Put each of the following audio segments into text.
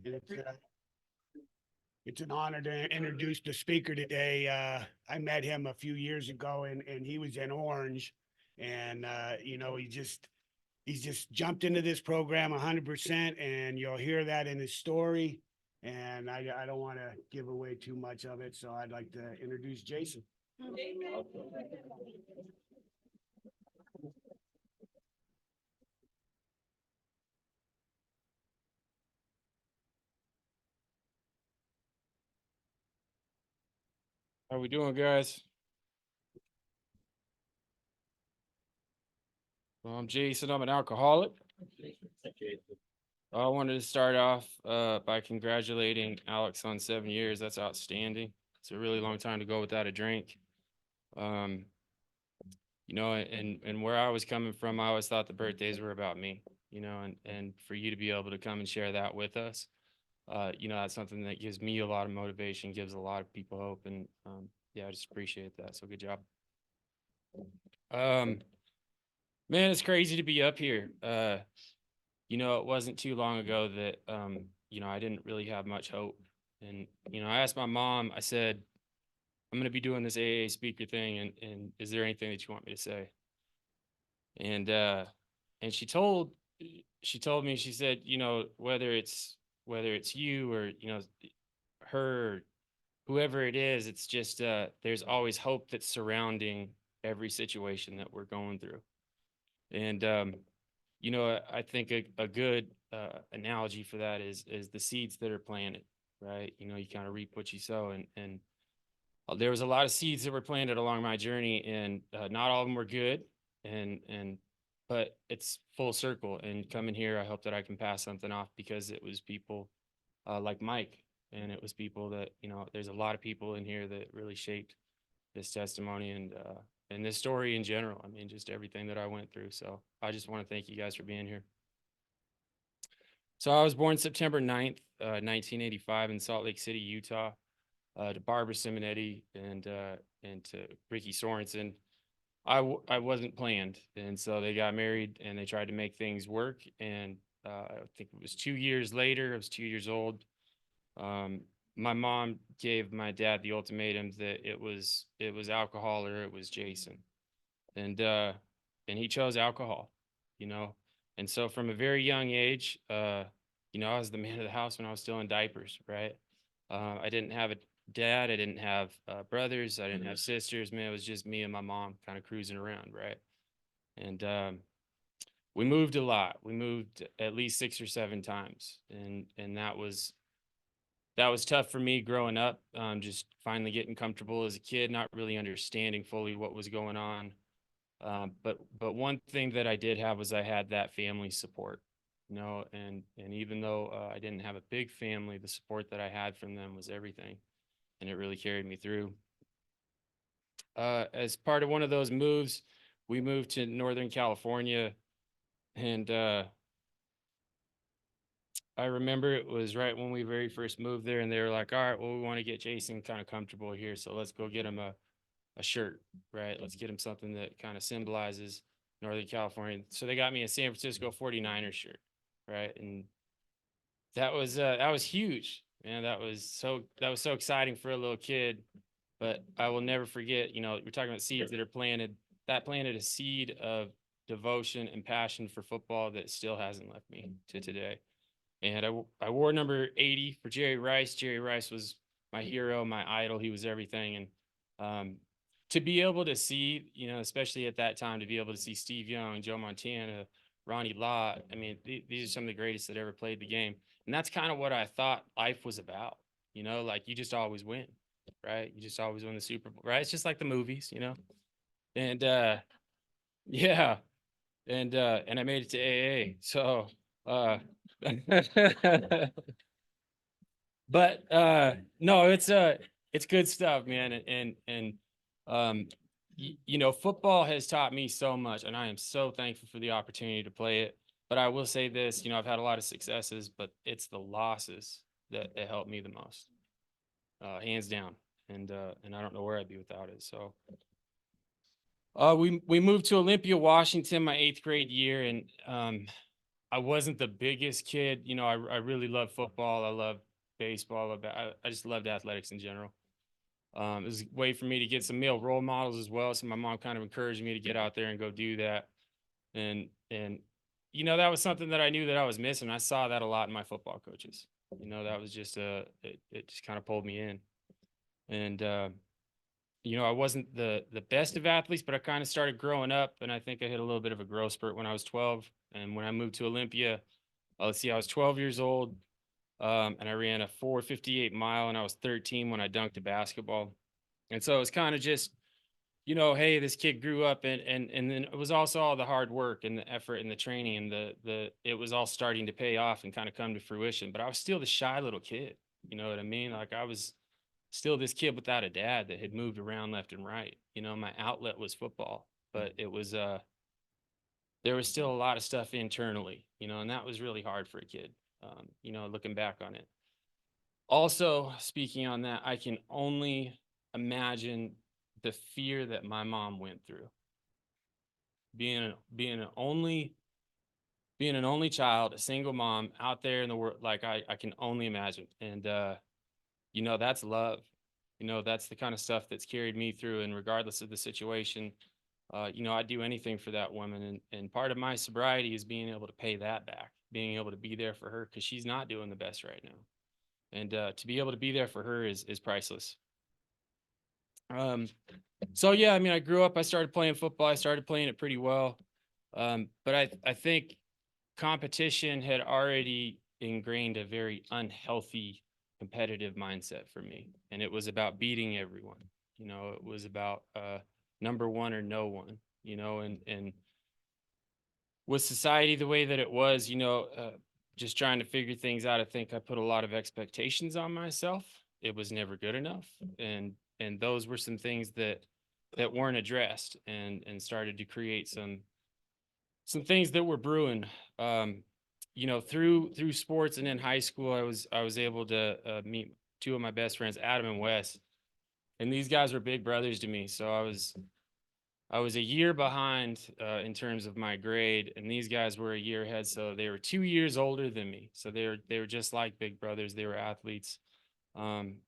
And it's an honor to introduce the speaker today. I met him a few years ago and he was in Orange. And, he's just jumped into this program 100%, and you'll hear that in his story. And I don't want to give away too much of it, so I'd like to introduce Jason. How we doing, guys? Well, I'm Jason. I'm an alcoholic. I wanted to start off by congratulating Alex on 7 years. That's outstanding. It's a really long time to go without a drink. Um, and where I was coming from, I always thought the birthdays were about me, and for you to be able to come and share that with us, that's something that gives me a lot of motivation, gives a lot of people hope, and yeah, I just appreciate that. So good job. Man, it's crazy to be up here. It wasn't too long ago that, I didn't really have much hope. And, I asked my mom, I said, I'm going to be doing this AA speaker thing. And is there anything that you want me to say? And she told me, she said, whether it's you or, her, or whoever it is, it's just, there's always hope that's surrounding every situation that we're going through. And, I think a good analogy for that is the seeds that are planted, right? You kind of reap what you sow, and there was a lot of seeds that were planted along my journey, and not all of them were good, but it's full circle. And coming here, I hope that I can pass something off, because it was people like Mike, and it was people that there's a lot of people in here that really shaped this testimony and this story in general. I mean, just everything that I went through. So I just want to thank you guys for being here. So I was born September 9th, 1985 in Salt Lake City, Utah, to Barbara Simonetti and to Ricky Sorensen. I wasn't planned. And so they got married and they tried to make things work. And I think it was 2 years later, I was 2 years old. My mom gave my dad the ultimatum that it was alcohol or it was Jason. And he chose alcohol, you know. And so from a very young age, I was the man of the house when I was still in diapers, right? I didn't have a dad, I didn't have brothers, I didn't have sisters, man. It was just me and my mom kind of cruising around, right? And we moved a lot. We moved at least 6 or 7 times, and that was tough for me growing up, just finally getting comfortable as a kid, not really understanding fully what was going on. But one thing that I did have was I had that family support, and even though I didn't have a big family, the support that I had from them was everything, and it really carried me through. As part of one of those moves, we moved to Northern California, and I remember it was right when we very first moved there, and they were like, all right, well, we want to get Jason kind of comfortable here, so let's go get him a shirt, right? Let's get him something that kind of symbolizes Northern California. So they got me a San Francisco 49ers shirt, right? And that was huge, man. That was so exciting for a little kid. But I will never forget, we're talking about seeds that are planted. That planted a seed of devotion and passion for football that still hasn't left me to today. And I wore number 80 for Jerry Rice. Jerry Rice was my hero, my idol. He was everything. And to be able to see, especially at that time, to be able to see Steve Young, Joe Montana, Ronnie Lott, I mean, these are some of the greatest that ever played the game. And that's kind of what I thought life was about, like you just always win, right? You just always win the Super Bowl, right? It's just like the movies, And yeah. And I made it to AA. So but no, it's good stuff, man. And football has taught me so much, and I am so thankful for the opportunity to play it. But I will say this, I've had a lot of successes, but it's the losses that helped me the most, hands down. And I don't know where I'd be without it. So we moved to Olympia, Washington, my 8th grade year, and I wasn't the biggest kid. You know, I really love football. I love baseball. I just loved athletics in general. It was a way for me to get some male role models as well. So my mom kind of encouraged me to get out there and go do that. And you know, that was something that I knew that I was missing. I saw that a lot in my football coaches. You know, that was just it just kind of pulled me in. And you know, I wasn't the best of athletes, but I kind of started growing up, and I think I hit a little bit of a growth spurt when I was 12. And when I moved to Olympia, let's see, I was 12 years old, and I ran a 4:58 mile, and I was 13 when I dunked a basketball. And so it was kind of just, you know, hey, this kid grew up, and then it was also all the hard work and the effort and the training and the it was all starting to pay off and kind of come to fruition. But I was still the shy little kid. You know what I mean? Like I was still this kid without a dad that had moved around left and right. You know, my outlet was football, but it was there was still a lot of stuff internally, you know, and that was really hard for a kid. You know, looking back on it. Also, speaking on that, I can only imagine the fear that my mom went through. Being an only child, a single mom out there in the world, like I can only imagine. And you know, that's love. You know, that's the kind of stuff that's carried me through. And regardless of the situation, you know, I'd do anything for that woman. And part of my sobriety is being able to pay that back, being able to be there for her because she's not doing the best right now. And to be able to be there for her is priceless. So yeah, I mean, I grew up, I started playing football. I started playing it pretty well. But I think competition had already ingrained a very unhealthy competitive mindset for me. And it was about beating everyone. You know, it was about number one or no one, you know, and with society the way that it was, you know, just trying to figure things out, I think I put a lot of expectations on myself. It was never good enough. And those were some things that weren't addressed and started to create some things that were brewing. You know, through sports and in high school, I was able to meet two of my best friends, Adam and Wes, and these guys were big brothers to me. So I was a year behind in terms of my grade, and these guys were a year ahead. So they were 2 years older than me. So they were just like big brothers. They were athletes, and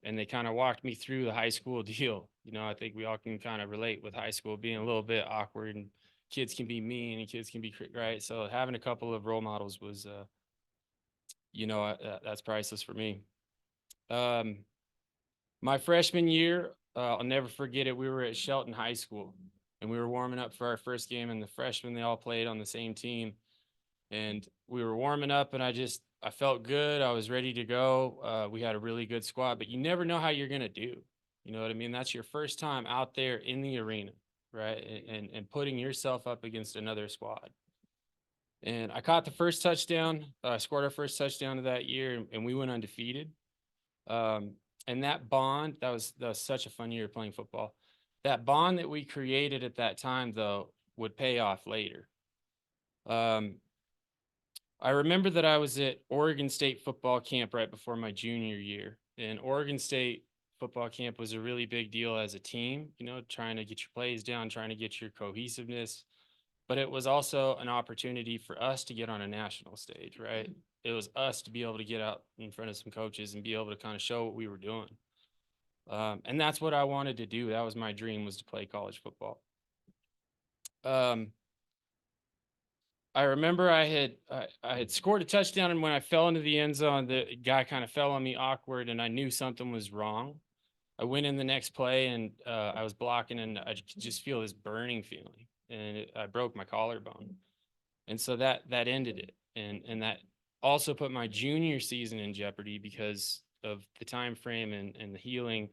they kind of walked me through the high school deal. You know, I think we all can kind of relate with high school being a little bit awkward and kids can be mean and kids can be right. So having a couple of role models was, you know, that's priceless for me. My freshman year, I'll never forget it. We were at Shelton High School and we were warming up for our first game, and the freshmen, they all played on the same team. And we were warming up, and I felt good. I was ready to go. We had a really good squad, but you never know how you're going to do. You know what I mean? That's your first time out there in the arena, right? And putting yourself up against another squad. And I caught the first touchdown, scored our first touchdown of that year, and we went undefeated. And that bond, that was such a fun year playing football. That bond that we created at that time, though, would pay off later. I remember that I was at Oregon State football camp right before my junior year, and Oregon State football camp was a really big deal as a team, you know, trying to get your plays down, trying to get your cohesiveness. But it was also an opportunity for us to get on a national stage, right? It was us to be able to get out in front of some coaches and be able to kind of show what we were doing. And that's what I wanted to do. That was my dream, was to play college football. I remember I had scored a touchdown, and when I fell into the end zone, the guy kind of fell on me awkward, and I knew something was wrong. I went in the next play, and I was blocking, and I could just feel this burning feeling, and I broke my collarbone, and so that ended it, and that also put my junior season in jeopardy because of the time frame and the healing.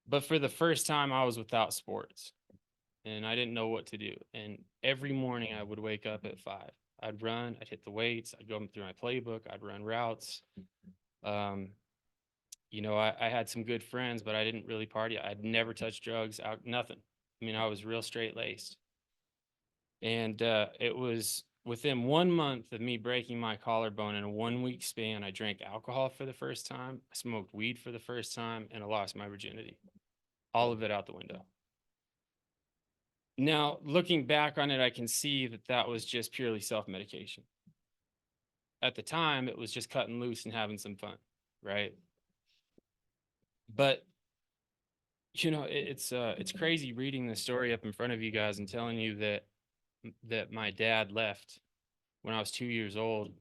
But for the first time, I was without sports, and I didn't know what to do. And every morning I would wake up at 5. I'd run, I'd hit the weights, I'd go through my playbook, I'd run routes. You know, I had some good friends, but I didn't really party. I'd never touched drugs, nothing. I mean, I was real straight laced. And it was within 1 month of me breaking my collarbone, in a 1-week span, I drank alcohol for the first time, I smoked weed for the first time, and I lost my virginity. All of it out the window. Now, looking back on it, I can see that that was just purely self-medication. at the time it was just cutting loose and having some fun, right? But it's crazy reading the story up in front of you guys and telling you that my dad left when I was 2 years old,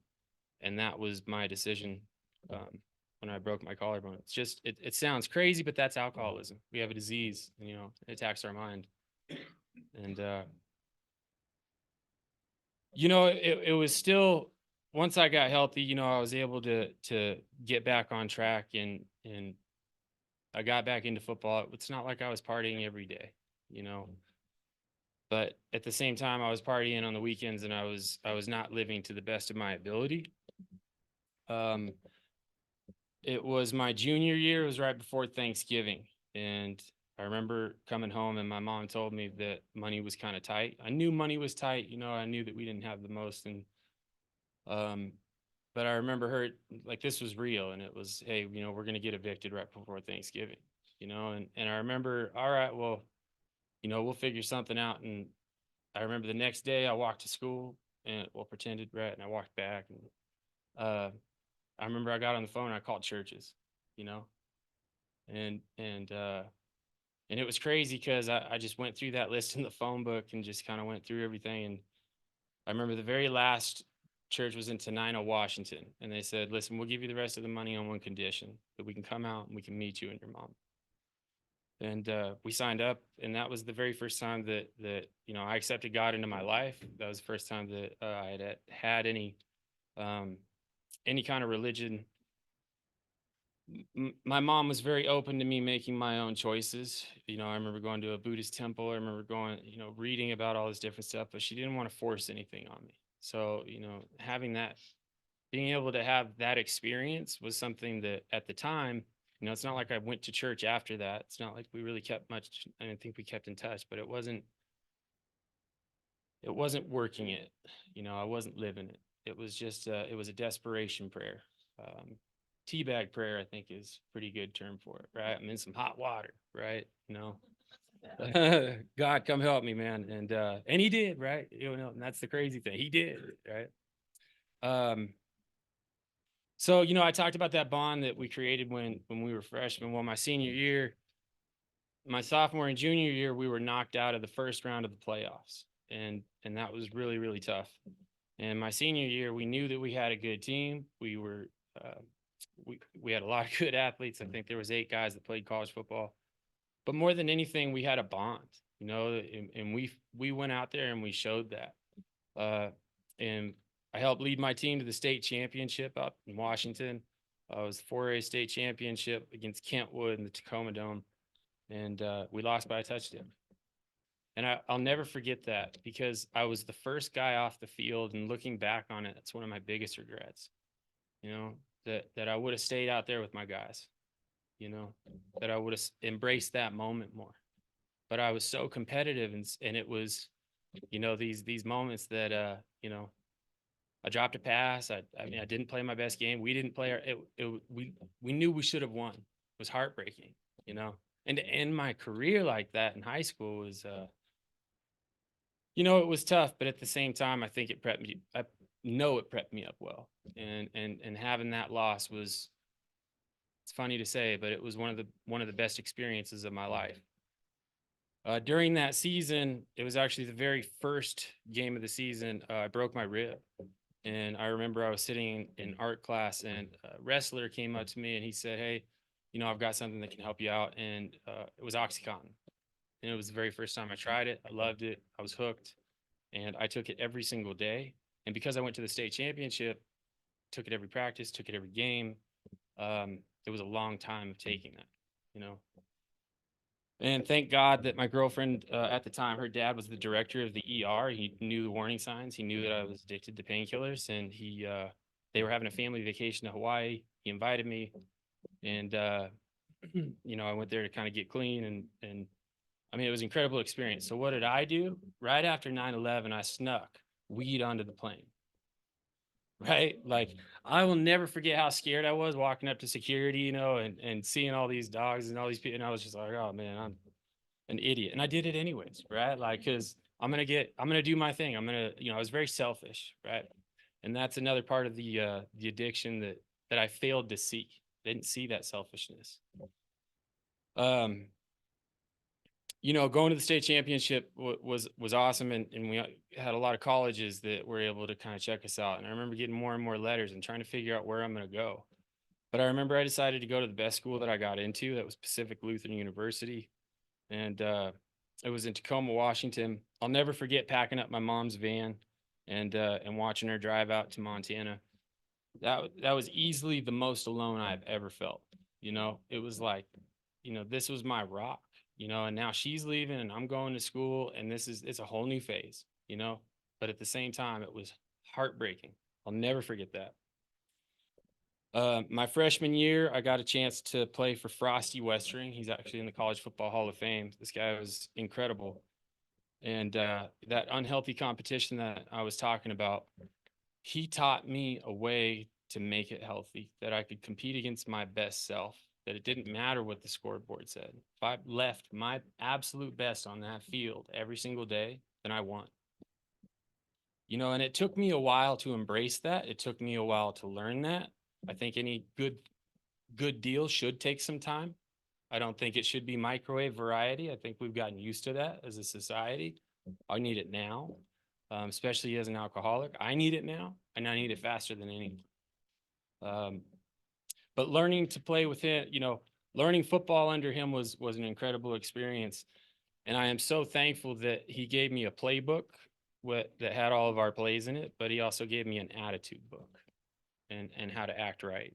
and that was my decision when I broke my collarbone. It's just it sounds crazy, but that's alcoholism. We have a disease, and, it attacks our mind. And it was still, once I got healthy, I was able to get back on track, and I got back into football. It's not like I was partying every day, but at the same time I was partying on the weekends, and I was not living to the best of my ability. It was my junior year. It was right before Thanksgiving, and I remember coming home, and my mom told me that money was kind of tight. I knew money was tight. I knew that we didn't have the most, and but I remember her, like, this was real, and it was, hey, we're gonna get evicted right before Thanksgiving, and I remember, all right, well, we'll figure something out. And I remember the next day I walked to school, and, well, pretended, right, and I walked back, and uh I remember I got on the phone and I called churches, you know, and it was crazy because I just went through that list in the phone book and just kind of went through everything. And I remember the very last church was in Tenino, Washington, and they said, "Listen, we'll give you the rest of the money on one condition, that we can come out and we can meet you and your mom." And we signed up, and that was the very first time that I accepted God into my life. That was the first time that I had any kind of religion. My mom was very open to me making my own choices. I remember going to a Buddhist temple. I remember going, reading about all this different stuff, but she didn't want to force anything on me. So, having that, being able to have that experience was something that at the time, it's not like I went to church after that. It's not like we really kept much. I didn't think we kept in touch, but it wasn't working it. I wasn't living it. It was just, it was a desperation prayer. Teabag prayer, I think, is a pretty good term for it, right? I'm in some hot water, right? God, come help me, man. And he did, right? And that's the crazy thing. He did, right? So, I talked about that bond that we created when we were freshmen. Well, my senior year, my sophomore and junior year, we were knocked out of the first round of the playoffs. And that was really, really tough. And my senior year, we knew that we had a good team. We had a lot of good athletes. I think there was 8 guys that played college football. But more than anything, we had a bond, and we went out there and we showed that. And I helped lead my team to the state championship up in Washington. It was the 4A state championship against Kentwood in the Tacoma Dome. And we lost by a touchdown. And I'll never forget that, because I was the first guy off the field, and looking back on it, that's one of my biggest regrets, that I would have stayed out there with my guys, that I would have embraced that moment more. But I was so competitive, and it was, these moments that, I dropped a pass. I mean, I didn't play my best game. We didn't play we knew we should have won. It was heartbreaking, and to end my career like that in high school was, it was tough, but at the same time, I think it prepped me. I know it prepped me up well, and having that loss was, it's funny to say, but it was one of the best experiences of my life. During that season, it was actually the very first game of the season. I broke my rib, and I remember I was sitting in art class, and a wrestler came up to me and he said, "Hey, I've got something that can help you out," and it was OxyContin. And it was the very first time I tried it. I loved it. I was hooked, and I took it every single day. And because I went to the state championship, took it every practice, took it every game. It was a long time of taking that, And thank God that my girlfriend at the time, her dad was the director of the ER. He knew the warning signs. He knew that I was addicted to painkillers, and they were having a family vacation to Hawaii. He invited me, and I went there to kind of get clean, and I mean, it was an incredible experience. So what did I do? Right after 9/11, I snuck weed onto the plane. Right? Like, I will never forget how scared I was walking up to security, and seeing all these dogs and all these people. And I was just like, oh man, I'm an idiot. And I did it anyways, right? Like, cause I'm going to do my thing. I was very selfish, right? And that's another part of the addiction that I failed to see. Didn't see that selfishness. You know, going to the state championship was awesome, and we had a lot of colleges that were able to kind of check us out. And I remember getting more and more letters and trying to figure out where I'm going to go. But I remember I decided to go to the best school that I got into. That was Pacific Lutheran University, and it was in Tacoma, Washington. I'll never forget packing up my mom's van and watching her drive out to Montana. That was easily the most alone I've ever felt. You know, it was like, you know, this was my rock, you know, and now she's leaving and I'm going to school, and it's a whole new phase, you know. But at the same time, it was heartbreaking. I'll never forget that. My freshman year, I got a chance to play for Frosty Westering. He's actually in the College Football Hall of Fame. This guy was incredible. And that unhealthy competition that I was talking about, he taught me a way to make it healthy, that I could compete against my best self, that it didn't matter what the scoreboard said. If I left my absolute best on that field every single day, then I won. You know, and it took me a while to embrace that. It took me a while to learn that. I think any good deal should take some time. I don't think it should be microwave variety. I think we've gotten used to that as a society. I need it now, especially as an alcoholic. I need it now, and I need it faster than anyone. But learning to play with him, you know, learning football under him was an incredible experience. And I am so thankful that he gave me a playbook that had all of our plays in it, but he also gave me an attitude book and how to act right.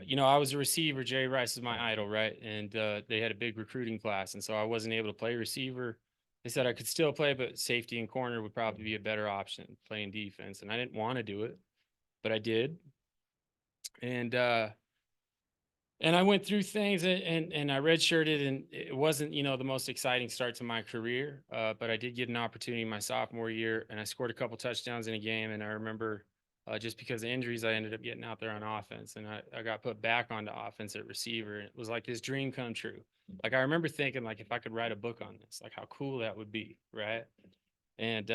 You know, I was a receiver. Jerry Rice is my idol, right? And they had a big recruiting class, and so I wasn't able to play receiver. They said I could still play, but safety and corner would probably be a better option, playing defense. And I didn't want to do it, but I did. And I went through things, and I redshirted, and it wasn't, you know, the most exciting start to my career. But I did get an opportunity my sophomore year, and I scored a couple touchdowns in a game. And I remember just because of injuries, I ended up getting out there on offense, and I got put back onto offense at receiver. And it was like this dream come true. Like, I remember thinking, like, if I could write a book on this, like how cool that would be, right? And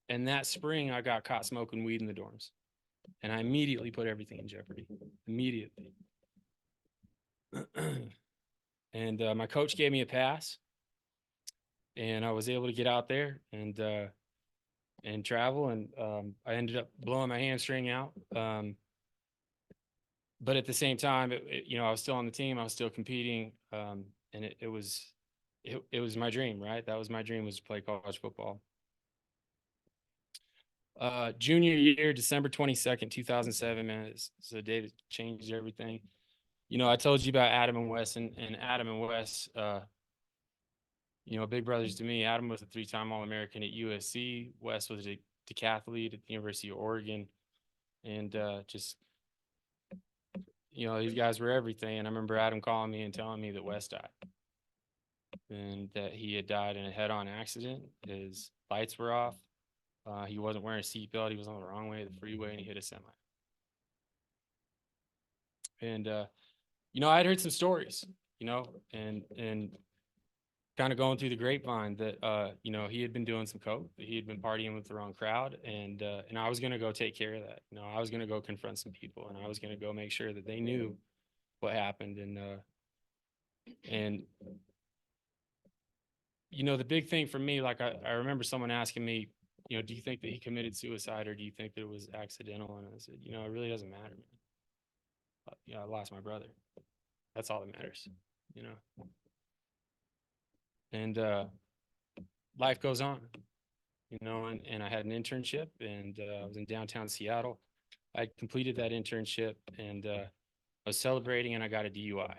that spring, I got caught smoking weed in the dorms, and I immediately put everything in jeopardy. Immediately. And my coach gave me a pass, and I was able to get out there and travel, and I ended up blowing my hamstring out. But at the same time, you know, I was still on the team, I was still competing, and it was my dream, right? That was my dream, was to play college football. Junior year, December 22nd, 2007, man, it's a day that changed everything. You know, I told you about Adam and Wes, and Adam and Wes, you know, big brothers to me. Adam was a 3-time All-American at USC. Wes was a decathlete at the University of Oregon. And just, you know, these guys were everything. And I remember Adam calling me and telling me that Wes died, and that he had died in a head-on accident. His lights were off. He wasn't wearing a seatbelt. He was on the wrong way of the freeway, and he hit a semi. And, you know, I'd heard some stories, you know, and kind of going through the grapevine that, you know, he had been doing some coke, that he had been partying with the wrong crowd. And I was going to go take care of that. You know, I was going to go confront some people, and I was going to go make sure that they knew what happened. And, you know, the big thing for me, like, I remember someone asking me, you know, do you think that he committed suicide, or do you think that it was accidental? And I said, you know, it really doesn't matter, man. You know, I lost my brother. That's all that matters, you know. And life goes on, you know, and I had an internship, and I was in downtown Seattle. I completed that internship, and I was celebrating, and I got a DUI.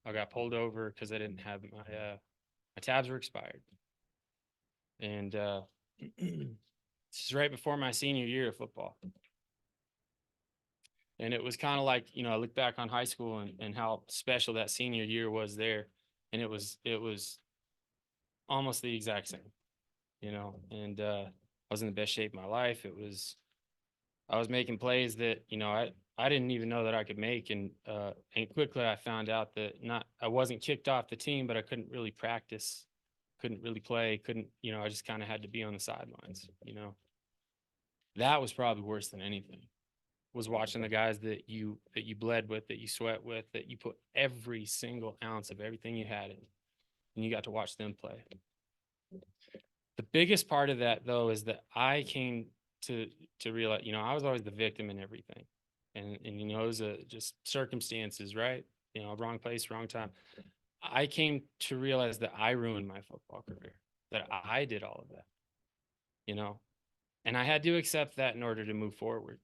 I got pulled over because I didn't have my tabs were expired. And this is right before my senior year of football. And it was kind of like, you know, I look back on high school and how special that senior year was there. And it was almost the exact same, you know. And I was in the best shape of my life. I was making plays that, you know, I didn't even know that I could make. And quickly I found out that I wasn't kicked off the team, but I couldn't really practice couldn't really play, couldn't, you know, I just kind of had to be on the sidelines, you know. That was probably worse than anything, was watching the guys that you bled with, that you sweat with, that you put every single ounce of everything you had in, and you got to watch them play. The biggest part of that, though, is that I came to realize, you know, I was always the victim in everything, and you know, it was just circumstances, right? You know, wrong place, wrong time. I came to realize that I ruined my football career, that I did all of that, you know, and I had to accept that in order to move forward.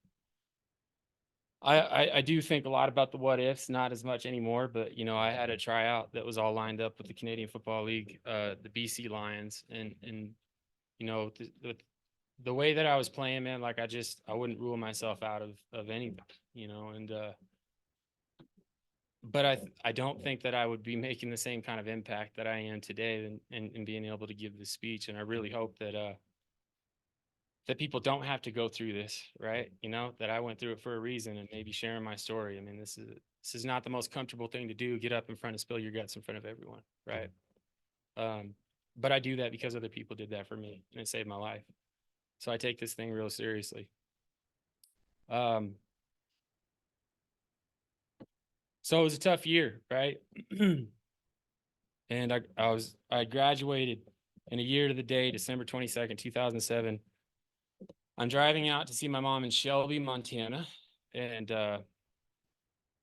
I do think a lot about the what ifs, not as much anymore, but you know, I had a tryout that was all lined up with the Canadian Football League, the BC Lions, and you know, the way that I was playing, man, like I wouldn't rule myself out of anything, you know, and but I don't think that I would be making the same kind of impact that I am today, and being able to give this speech. And I really hope that people don't have to go through this, right? You know, that I went through it for a reason, and maybe sharing my story. I mean, this is not the most comfortable thing to do, get up in front and spill your guts in front of everyone, right? But I do that because other people did that for me, and it saved my life. So I take this thing real seriously. So it was a tough year, right? And I graduated in a year to the day, December 22nd, 2007. I'm driving out to see my mom in Shelby, Montana, and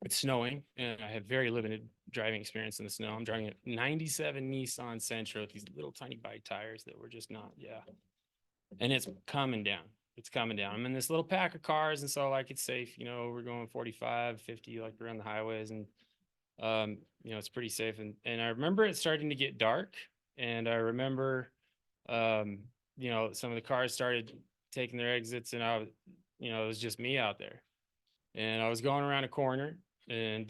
it's snowing, and I have very limited driving experience in the snow. I'm driving a 97 Nissan Sentra with these little tiny bike tires that were just not, yeah. And it's coming down. It's coming down. I'm in this little pack of cars, and so like it's safe. You know, we're going 45, 50, like around the highways, and you know, it's pretty safe. And I remember it starting to get dark, and I remember, you know, some of the cars started taking their exits, and you know, it was just me out there, and I was going around a corner, and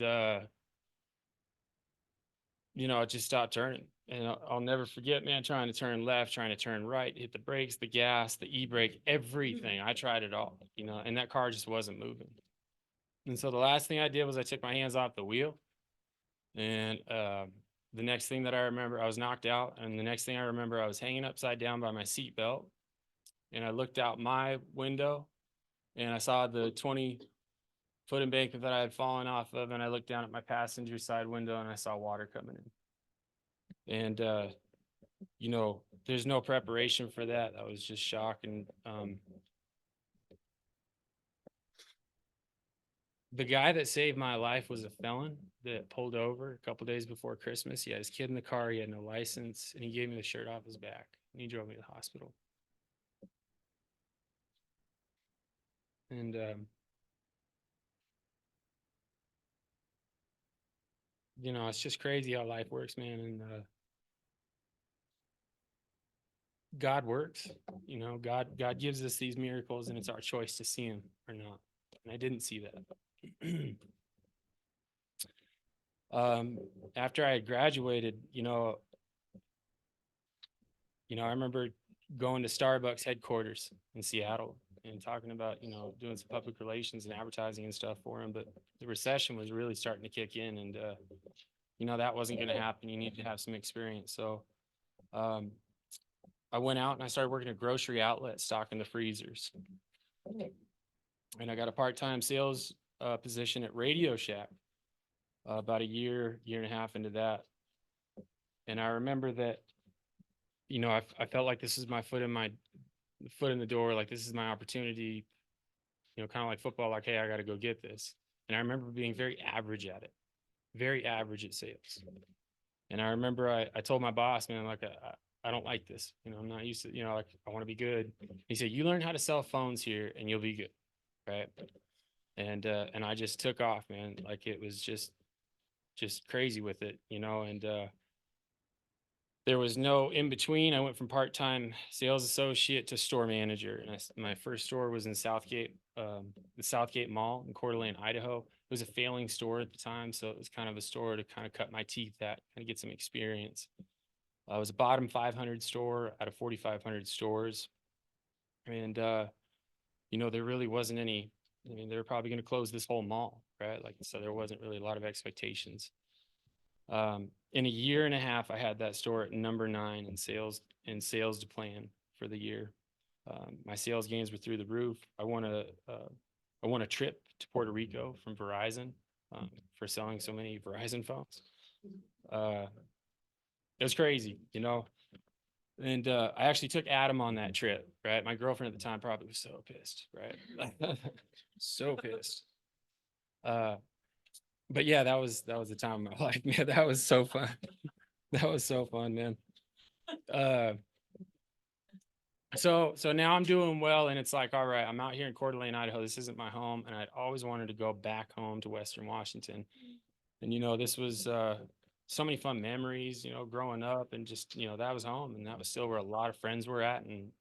you know, I just stopped turning. And I'll never forget, man, trying to turn left, trying to turn right, hit the brakes, the gas, the e-brake, everything. I tried it all, you know, and that car just wasn't moving. And so the last thing I did was I took my hands off the wheel. And the next thing that I remember, I was knocked out. And the next thing I remember, I was hanging upside down by my seatbelt. And I looked out my window, and I saw the 20-foot embankment that I had fallen off of. And I looked down at my passenger side window, and I saw water coming in. And you know, there's no preparation for that. I was just shocked. And the guy that saved my life was a felon that pulled over a couple days before Christmas. He had his kid in the car. He had no license, and he gave me the shirt off his back, and he drove me to the hospital. And you know, it's just crazy how life works, man. And God works. You know, God gives us these miracles, and it's our choice to see them or not. And I didn't see that. After I had graduated, you know, I remember going to Starbucks headquarters in Seattle and talking about, you know, doing some public relations and advertising and stuff for them. But the recession was really starting to kick in, and you know, that wasn't going to happen. You need to have some experience. So I went out and I started working at a grocery outlet, stocking the freezers. And I got a part-time sales position at Radio Shack about a year and a half into that. And I remember that, you know, I felt like this is my foot in the door. Like, this is my opportunity, you know, kind of like football, like, hey, I got to go get this. And I remember being very average at it, very average at sales. And I remember I told my boss, man, like, I don't like this. You know, I'm not used to, you know, like, I want to be good. He said, you learn how to sell phones here and you'll be good. Right. And I just took off, man. Like, it was just crazy with it, you know, and there was no in between. I went from part-time sales associate to store manager. And my first store was in Southgate, the Southgate Mall in Coeur d'Alene, Idaho. It was a failing store at the time, so it was kind of a store to kind of cut my teeth at, kind of get some experience. I was a bottom 500 store out of 4,500 stores. And, you know, there really wasn't any, I mean, they were probably going to close this whole mall, right? Like, so there wasn't really a lot of expectations. In a year and a half, I had that store at number 9 in sales to plan for the year. My sales gains were through the roof. I won a trip to Puerto Rico from Verizon for selling so many Verizon phones. It was crazy, you know. And I actually took Adam on that trip, right? My girlfriend at the time probably was so pissed, right? So pissed. But yeah, that was the time of my life, man. That was so fun. That was so fun, man. Uh, so now I'm doing well, and it's like, all right, I'm out here in Coeur d'Alene, Idaho. This isn't my home, and I'd always wanted to go back home to Western Washington. And this was so many fun memories, growing up, and just that was home, and that was still where a lot of friends were at, and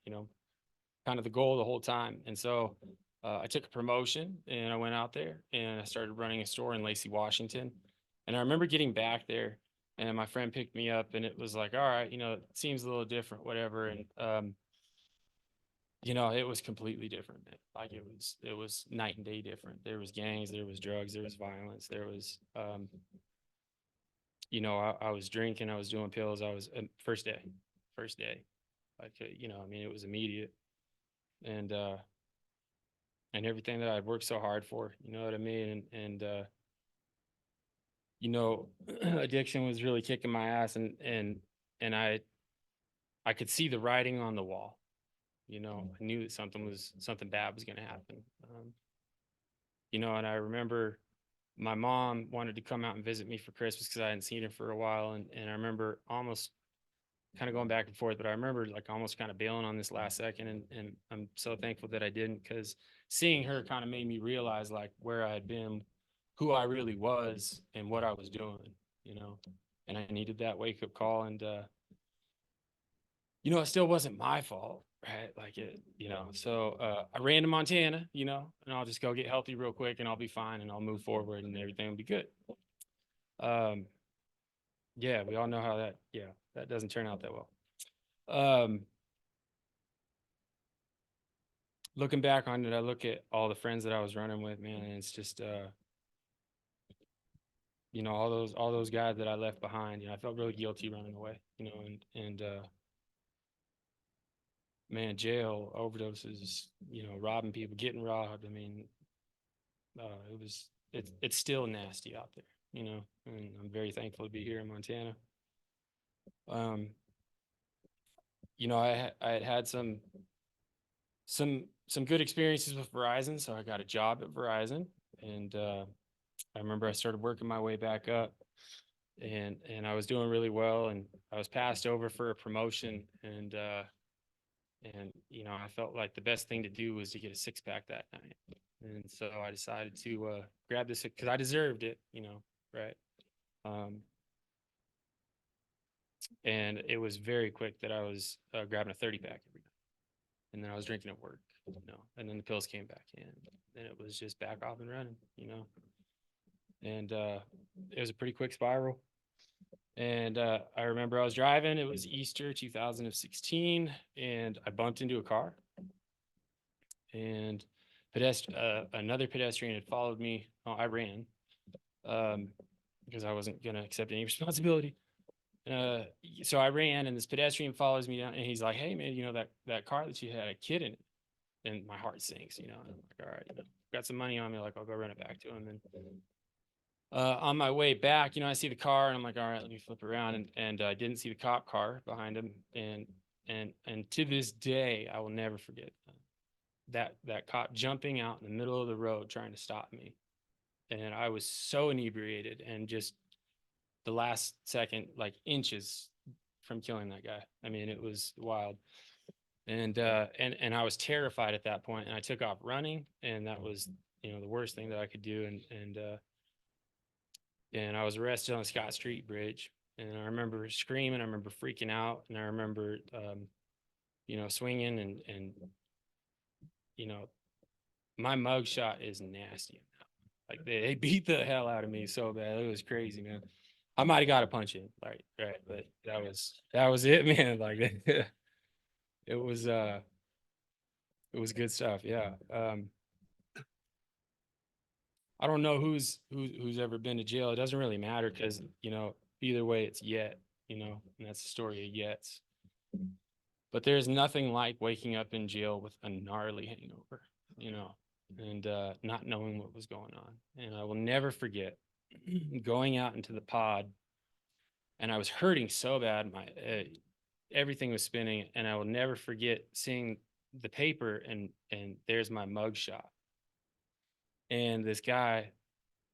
kind of the goal the whole time. And so I took a promotion, and I went out there, and I started running a store in Lacey, Washington. And I remember getting back there, and my friend picked me up, and it was like, all right, it seems a little different, whatever. And it was completely different, man. Like it was night and day different. There was gangs, there was drugs, there was violence, there was I was drinking, I was doing pills, I was first day. Like I mean, it was immediate. And everything that I'd worked so hard for, you know what I mean? And addiction was really kicking my ass, and I could see the writing on the wall. I knew that something bad was going to happen. And I remember my mom wanted to come out and visit me for Christmas because I hadn't seen her for a while. And I remember almost kind of going back and forth, but I remember like almost kind of bailing on this last second. And I'm so thankful that I didn't, because seeing her kind of made me realize like where I had been, who I really was, and what I was doing, and I needed that wake up call. And, it still wasn't my fault, right? Like so I ran to Montana, and I'll just go get healthy real quick, and I'll be fine, and I'll move forward, and everything will be good. Yeah, we all know how that doesn't turn out that well. Looking back on it, I look at all the friends that I was running with, man, and it's just, all those guys that I left behind. I felt really guilty running away, and man, jail, overdoses, robbing people, getting robbed. I mean, it's still nasty out there, and I'm very thankful to be here in Montana. I had some good experiences with Verizon, so I got a job at Verizon, and I remember I started working my way back up, and I was doing really well, and I was passed over for a promotion, and I felt like the best thing to do was to get a 6-pack that night. And so I decided to grab this because I deserved it, right? And it was very quick that I was grabbing a 30-pack every night. And then I was drinking at work, and then the pills came back in. And it was just back off and running, And it was a pretty quick spiral. And I remember I was driving. It was Easter 2016, and I bumped into a car. And another pedestrian had followed me. Oh, I ran because I wasn't going to accept any responsibility. So I ran, and this pedestrian follows me down, and he's like, "Hey, man, that car that you had a kid in it." And my heart sinks, I'm like, all right, got some money on me, like I'll go run it back to him. And on my way back, I see the car, and I'm like, all right, let me flip around, and I didn't see the cop car behind him, and to this day, I will never forget that cop jumping out in the middle of the road trying to stop me, and I was so inebriated, and just the last second, like inches from killing that guy. I mean, it was wild. And I was terrified at that point, and I took off running, and that was the worst thing that I could do. And I was arrested on the Scott Street Bridge, and I remember screaming, I remember freaking out, and I remember swinging, and my mugshot is nasty. Like they beat the hell out of me so bad. It was crazy, man. I might have got a punch in, right, but that was it, man. Like it was good stuff. Yeah. I don't know who's ever been to jail. It doesn't really matter because, either way, it's Yet, you know, and that's the story of Yets. But there's nothing like waking up in jail with a gnarly hangover, you know, and not knowing what was going on. And I will never forget going out into the pod, and I was hurting so bad, my everything was spinning, and I will never forget seeing the paper, and there's my mug shot. And this guy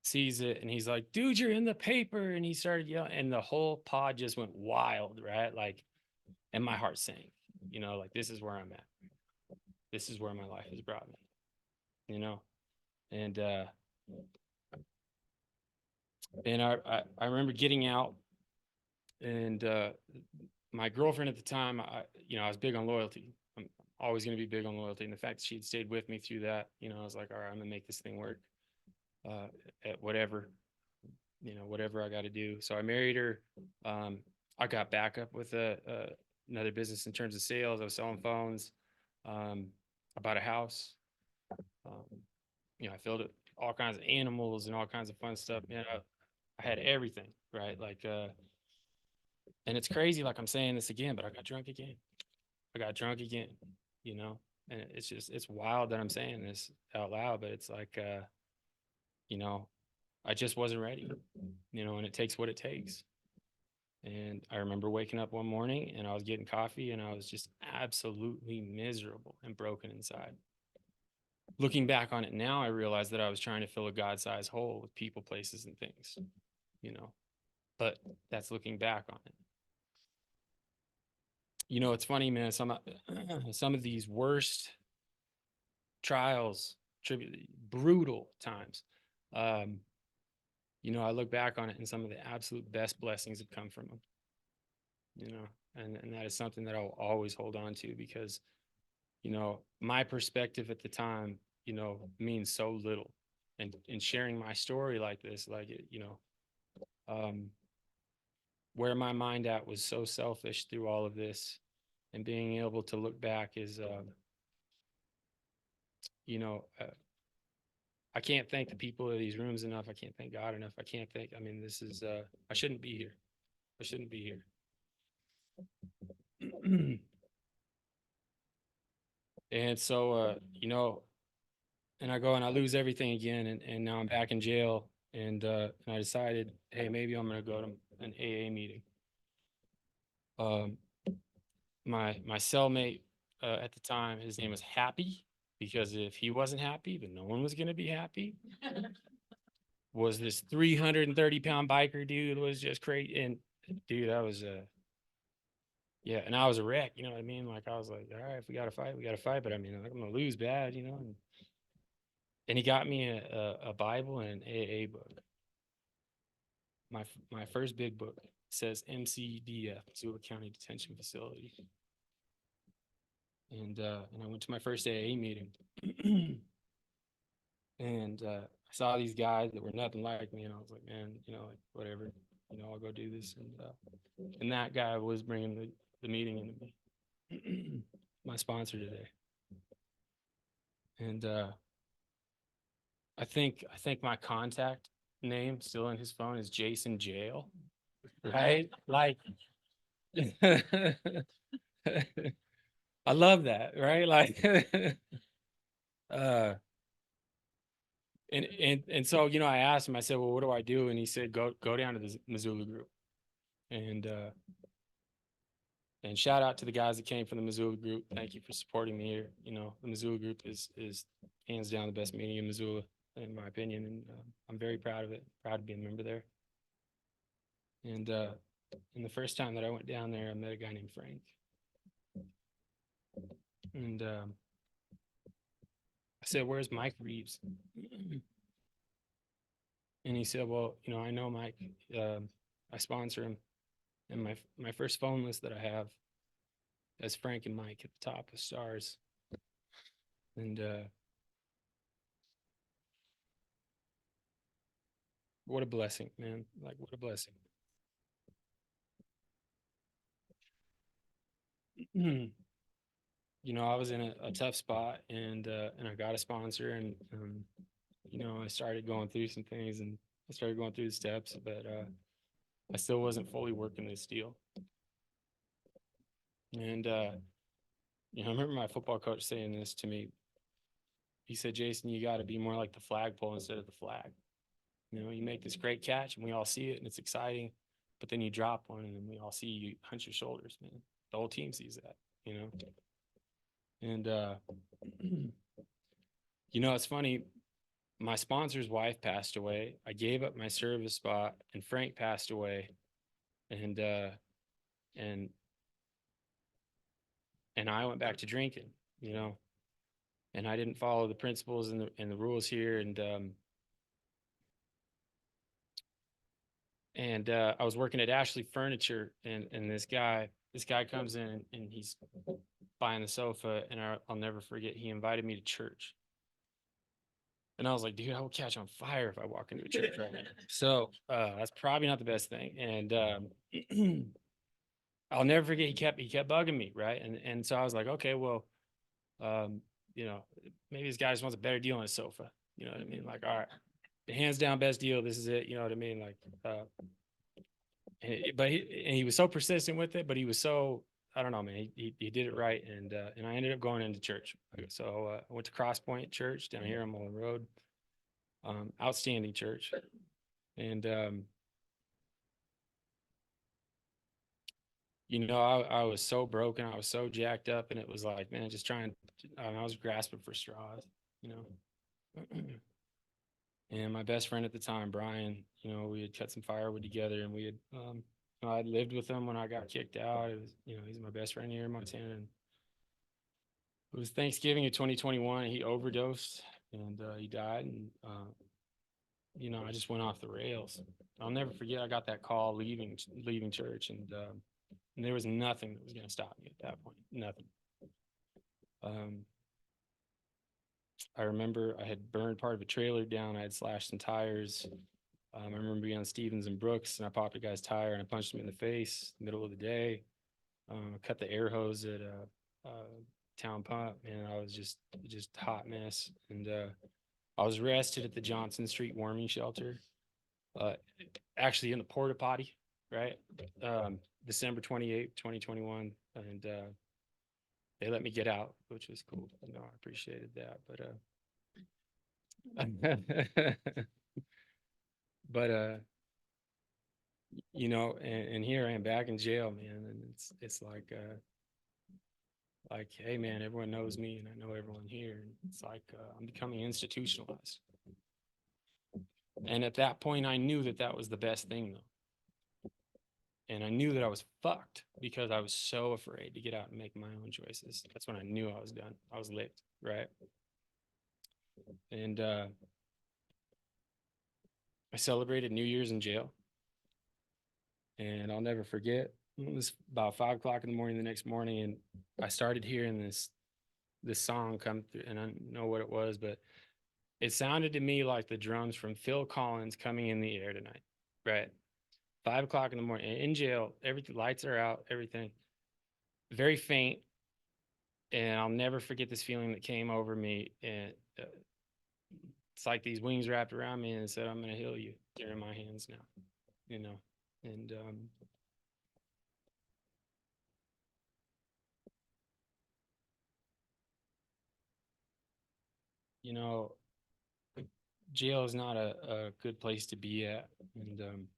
sees it and he's like, dude, you're in the paper. And he started yelling, and the whole pod just went wild, right? Like, and my heart sank, you know, like, this is where I'm at. This is where my life has brought me, you know? And I remember getting out, and my girlfriend at the time, I was big on loyalty. I'm always going to be big on loyalty. And the fact that she had stayed with me through that, you know, I was like, all right, I'm going to make this thing work at whatever, you know, whatever I got to do. So I married her. I got back up with another business in terms of sales. I was selling phones. I bought a house. You know, I filled it all kinds of animals and all kinds of fun stuff. You know, I had everything, right? Like, and it's crazy, like I'm saying this again, but I got drunk again. You know, and it's wild that I'm saying this out loud, but it's like, you know, I just wasn't ready, you know, and it takes what it takes. And I remember waking up one morning and I was getting coffee and I was just absolutely miserable and broken inside. Looking back on it now, I realized that I was trying to fill a God-sized hole with people, places, and things, you know, but that's looking back on it. You know, it's funny, man, some of these worst trials, brutal times, you know, I look back on it and some of the absolute best blessings have come from them, you know, and that is something that I'll always hold on to, because, you know, my perspective at the time, you know, means so little. And in sharing my story like this, like, you know, where my mind at was so selfish through all of this, and being able to look back is, you know, I can't thank the people of these rooms enough. I can't thank God enough. I mean, this is, I shouldn't be here. I shouldn't be here. And so, you know, and I go and I lose everything again. And now I'm back in jail. And I decided, hey, maybe I'm going to go to an AA meeting. My cellmate at the time, his name was Happy, because if he wasn't happy, then no one was going to be happy. Was this 330-pound biker dude, was just crazy. And dude, I was yeah, and I was a wreck, you know what I mean? Like, I was like, all right, if we got to fight, we got to fight. But I mean, I'm going to lose bad, you know? And he got me a Bible and an AA book. My first big book says MCDF, Missoula County Detention Facility. And I went to my first AA meeting. And I saw these guys that were nothing like me, and I was like, man, you know, like, whatever, you know, I'll go do this. And that guy was bringing the meeting into me, my sponsor today. And I think my contact name still in his phone is Jason Jail, right? Like, I love that, right? Like, uh, and so, you know, I asked him, I said, well, what do I do? And he said, go down to the Missoula group. And shout out to the guys that came from the Missoula group. Thank you for supporting me here. You know, the Missoula group is hands down the best meeting in Missoula, in my opinion. And I'm very proud of it. Proud to be a member there. And the first time that I went down there, I met a guy named Frank. And I said, where's Mike Reeves? And he said, well, you know, I know Mike. I sponsor him. And my first phone list that I have has Frank and Mike at the top with stars. And what a blessing, man. Like, what a blessing. You know, I was in a tough spot, and I got a sponsor, and you know, I started going through some things, and I started going through the steps. But I still wasn't fully working this deal. And, you know, I remember my football coach saying this to me. He said, Jason, you got to be more like the flagpole instead of the flag. You know, you make this great catch and we all see it and it's exciting, but then you drop one and then we all see you hunch your shoulders, man. The whole team sees that, you know? And, you know, it's funny. My sponsor's wife passed away. I gave up my service spot and Frank passed away. And, and, and I went back to drinking, you know, and I didn't follow the principles and the rules here. And I was working at Ashley Furniture, and this guy comes in and he's buying the sofa, and I'll never forget. He invited me to church, and I was like, dude, I will catch on fire if I walk into a church right now. So that's probably not the best thing. And I'll never forget. He kept bugging me, right? And so I was like, okay, well, you know, maybe this guy just wants a better deal on a sofa. You know what I mean? Like, all right, the hands down best deal. This is it. You know what I mean? Like, but he was so persistent with it, but he was so, I don't know, man, he did it right. And I ended up going into church. So I went to Cross Point Church down here on Mullen Road. Outstanding church. And, you know, I was so broken. I was so jacked up, and it was like, man, just trying, I was grasping for straws, you know. And my best friend at the time, Brian, you know, we had cut some firewood together, and we had, you know, I'd lived with him when I got kicked out. It was, you know, he's my best friend here in Montana. And it was Thanksgiving of 2021. And he overdosed, and he died. And, you know, I just went off the rails. I'll never forget. I got that call leaving church, and there was nothing that was going to stop me at that point. Nothing. I remember I had burned part of a trailer down. I had slashed some tires. I remember being on Stevens and Brooks, and I popped a guy's tire and I punched him in the face in the middle of the day. I cut the air hose at Town Pump, and I was just hot mess. And I was arrested at the Johnson Street warming shelter, actually in the porta potty, right? December 28th, 2021. And they let me get out, which was cool. You know, I appreciated that. But you know, and here I am back in jail, man, and it's like, hey man, everyone knows me and I know everyone here. And it's like I'm becoming institutionalized. And at that point I knew that that was the best thing, though. And I knew that I was fucked because I was so afraid to get out and make my own choices. That's when I knew I was done. I was licked, right? And I celebrated New Year's in jail. And I'll never forget, it was about 5 o'clock in the morning the next morning, and I started hearing this song come through, and I don't know what it was, but it sounded to me like the drums from Phil Collins coming in the air tonight, right? 5 o'clock in the morning in jail, everything, lights are out, everything very faint. And I'll never forget this feeling that came over me. And it's like these wings wrapped around me and said, I'm going to heal you. You're in my hands now, you know? And, you know, jail is not a good place to be at. And,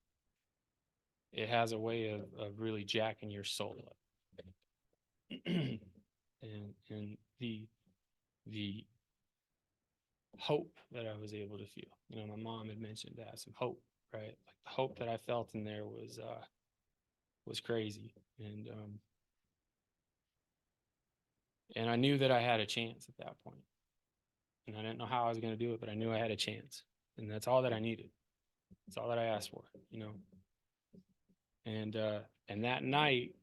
it has a way of really jacking your soul up. and the hope that I was able to feel, you know, my mom had mentioned that, some hope, right? Like the hope that I felt in there was crazy. And I knew that I had a chance at that point. And I didn't know how I was going to do it, but I knew I had a chance. And that's all that I needed. That's all that I asked for, you know. And that night,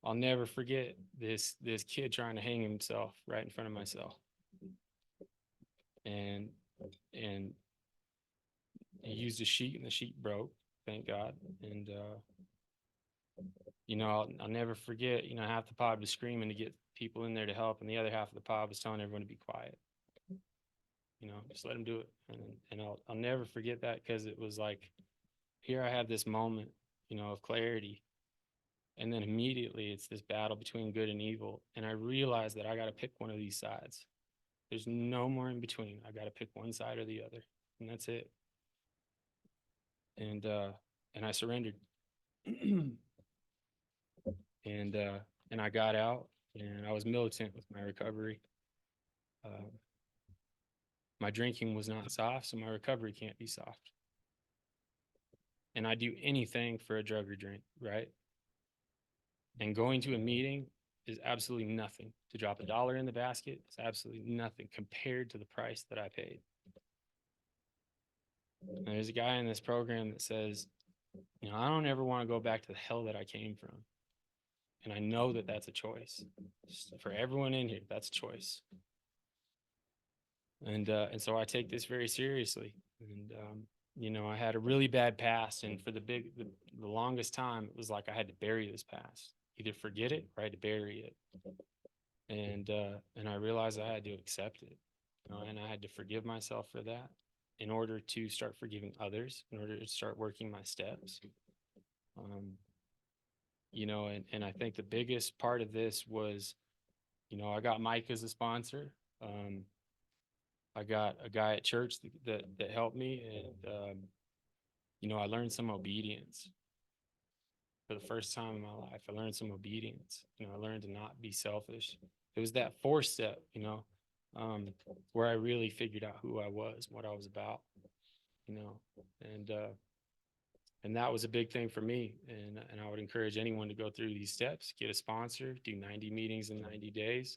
I'll never forget this kid trying to hang himself right in front of my cell. And he used a sheet, and the sheet broke, thank God. And you know, I'll never forget, you know, half the pod was screaming to get people in there to help, and the other half of the pod was telling everyone to be quiet. You know, just let him do it. And I'll never forget that, because it was like here I have this moment, of clarity. And then immediately it's this battle between good and evil. And I realize that I got to pick one of these sides. There's no more in between. I got to pick one side or the other. And that's it. And I surrendered. and I got out, and I was militant with my recovery. My drinking was not soft, so my recovery can't be soft. And I do anything for a drug or drink, right? And going to a meeting is absolutely nothing. To drop $1 in the basket is absolutely nothing compared to the price that I paid. And there's a guy in this program that says, I don't ever want to go back to the hell that I came from. And I know that that's a choice. For everyone in here, that's a choice. And so I take this very seriously. And I had a really bad past, and for the longest time, it was like I had to bury this past. Either forget it or I had to bury it. And I realized I had to accept it, and I had to forgive myself for that in order to start forgiving others, in order to start working my steps. And I think the biggest part of this was, I got Mike as a sponsor. I got a guy at church that helped me, and I learned some obedience. For the first time in my life, I learned some obedience. I learned to not be selfish. It was that 4th step, where I really figured out who I was, what I was about, and that was a big thing for me. And I would encourage anyone to go through these steps, get a sponsor, do 90 meetings in 90 days.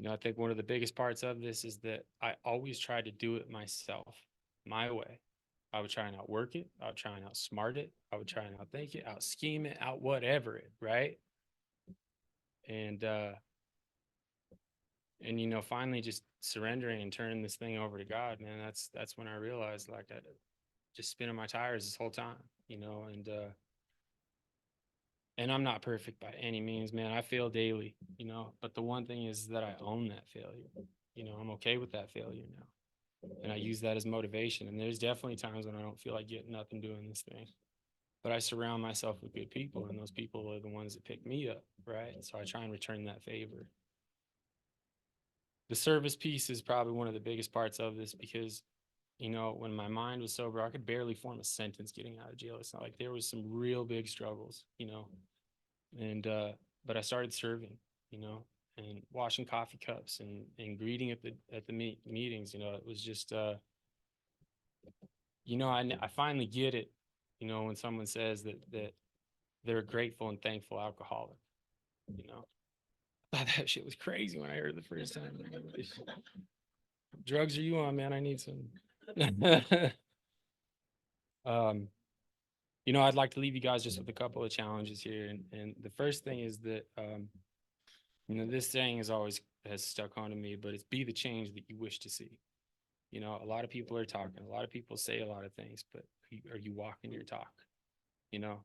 I think one of the biggest parts of this is that I always try to do it myself, my way. I would try and outwork it. I would try and outsmart it. I would try and outthink it, out scheme it, out whatever it, right? And finally just surrendering and turning this thing over to God, man, that's when I realized, like, I just spinning my tires this whole time, and I'm not perfect by any means, man. I fail daily, but the one thing is that I own that failure. I'm okay with that failure now. And I use that as motivation. And there's definitely times when I don't feel like getting up and doing this thing. But I surround myself with good people, and those people are the ones that pick me up, right? So I try and return that favor. The service piece is probably one of the biggest parts of this because, when my mind was sober, I could barely form a sentence getting out of jail. It's not like there was some real big struggles, and but I started serving, and washing coffee cups and greeting at the meetings. It was just I finally get it, when someone says that they're a grateful and thankful alcoholic. I thought that shit was crazy when I heard it the first time. Drugs are you on, man? I need some. I'd like to leave you guys just with a couple of challenges here. And the first thing is that, this saying has stuck onto me, but it's be the change that you wish to see. A lot of people are talking, a lot of people say a lot of things, but are you walking your talk? And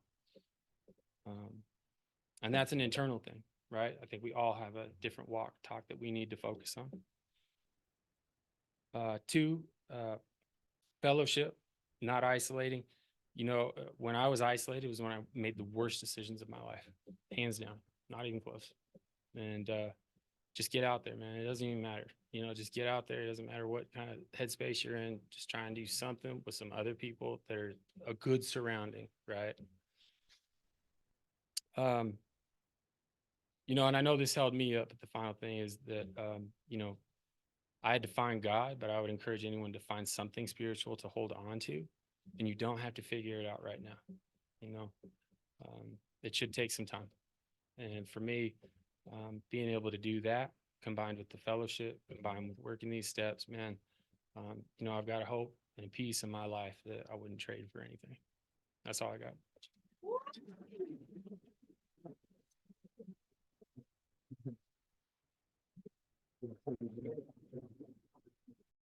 that's an internal thing, right? I think we all have a different talk that we need to focus on. 2, fellowship, not isolating. When I was isolated was when I made the worst decisions of my life, hands down, not even close. And just get out there, man. It doesn't even matter. Just get out there. It doesn't matter what kind of headspace you're in. Just try and do something with some other people that are a good surrounding, right? And I know this held me up, but the final thing is that, I had to find God, but I would encourage anyone to find something spiritual to hold on to, and you don't have to figure it out right now. It should take some time. And for me, being able to do that, combined with the fellowship, combined with working these steps, man, I've got a hope and a peace in my life that I wouldn't trade for anything. That's all I got.